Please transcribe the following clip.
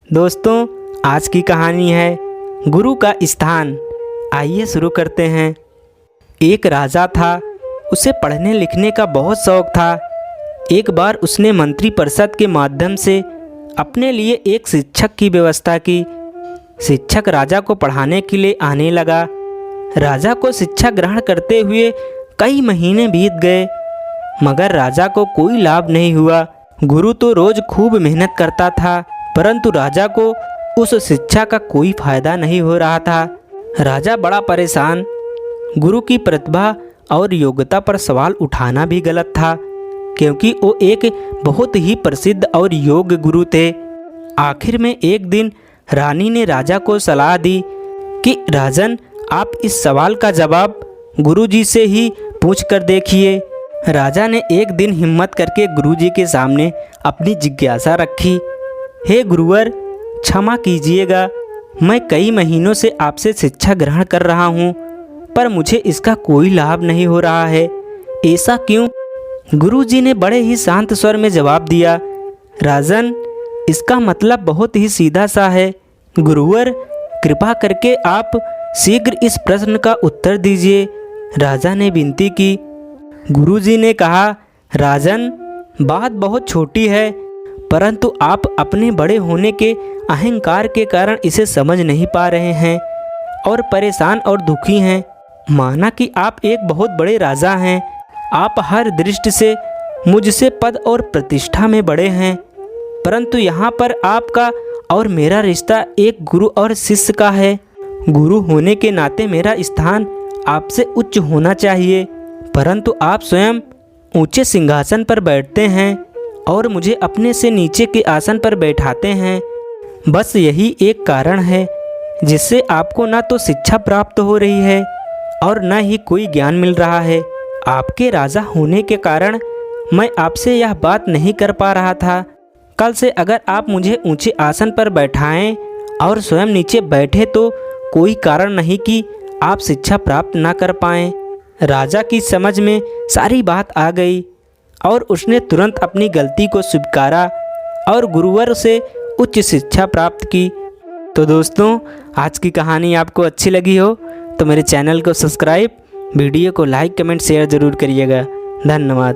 दोस्तों, आज की कहानी है गुरु का स्थान। आइए शुरू करते हैं। एक राजा था, उसे पढ़ने लिखने का बहुत शौक था। एक बार उसने मंत्री परिषद के माध्यम से अपने लिए एक शिक्षक की व्यवस्था की। शिक्षक राजा को पढ़ाने के लिए आने लगा। राजा को शिक्षा ग्रहण करते हुए कई महीने बीत गए, मगर राजा को कोई लाभ नहीं हुआ। गुरु तो रोज खूब मेहनत करता था, परंतु राजा को उस शिक्षा का कोई फायदा नहीं हो रहा था। राजा बड़ा परेशान। गुरु की प्रतिभा और योग्यता पर सवाल उठाना भी गलत था, क्योंकि वो एक बहुत ही प्रसिद्ध और योग्य गुरु थे। आखिर में एक दिन रानी ने राजा को सलाह दी कि राजन, आप इस सवाल का जवाब गुरुजी से ही पूछ कर देखिए। राजा ने एक दिन हिम्मत करके गुरुजी के सामने अपनी जिज्ञासा रखी। हे गुरुवर, क्षमा कीजिएगा, मैं कई महीनों से आपसे शिक्षा ग्रहण कर रहा हूँ, पर मुझे इसका कोई लाभ नहीं हो रहा है। ऐसा क्यों? गुरुजी ने बड़े ही शांत स्वर में जवाब दिया, राजन, इसका मतलब बहुत ही सीधा सा है। गुरुवर, कृपा करके आप शीघ्र इस प्रश्न का उत्तर दीजिए। राजा ने विनती की। गुरुजी ने कहा, राजन, बात बहुत छोटी है, परंतु आप अपने बड़े होने के अहंकार के कारण इसे समझ नहीं पा रहे हैं और परेशान और दुखी हैं। माना कि आप एक बहुत बड़े राजा हैं, आप हर दृष्टि से मुझसे पद और प्रतिष्ठा में बड़े हैं, परंतु यहाँ पर आपका और मेरा रिश्ता एक गुरु और शिष्य का है। गुरु होने के नाते मेरा स्थान आपसे उच्च होना चाहिए, परंतु आप स्वयं ऊंचे सिंहासन पर बैठते हैं और मुझे अपने से नीचे के आसन पर बैठाते हैं। बस यही एक कारण है जिससे आपको ना तो शिक्षा प्राप्त हो रही है और न ही कोई ज्ञान मिल रहा है। आपके राजा होने के कारण मैं आपसे यह बात नहीं कर पा रहा था। कल से अगर आप मुझे ऊंचे आसन पर बैठाएं और स्वयं नीचे बैठे तो कोई कारण नहीं कि आप शिक्षा प्राप्त ना कर पाएं। राजा की समझ में सारी बात आ गई और उसने तुरंत अपनी गलती को स्वीकारा और गुरुवर से उच्च शिक्षा प्राप्त की। तो दोस्तों, आज की कहानी आपको अच्छी लगी हो तो मेरे चैनल को सब्सक्राइब, वीडियो को लाइक, कमेंट, शेयर ज़रूर करिएगा। धन्यवाद।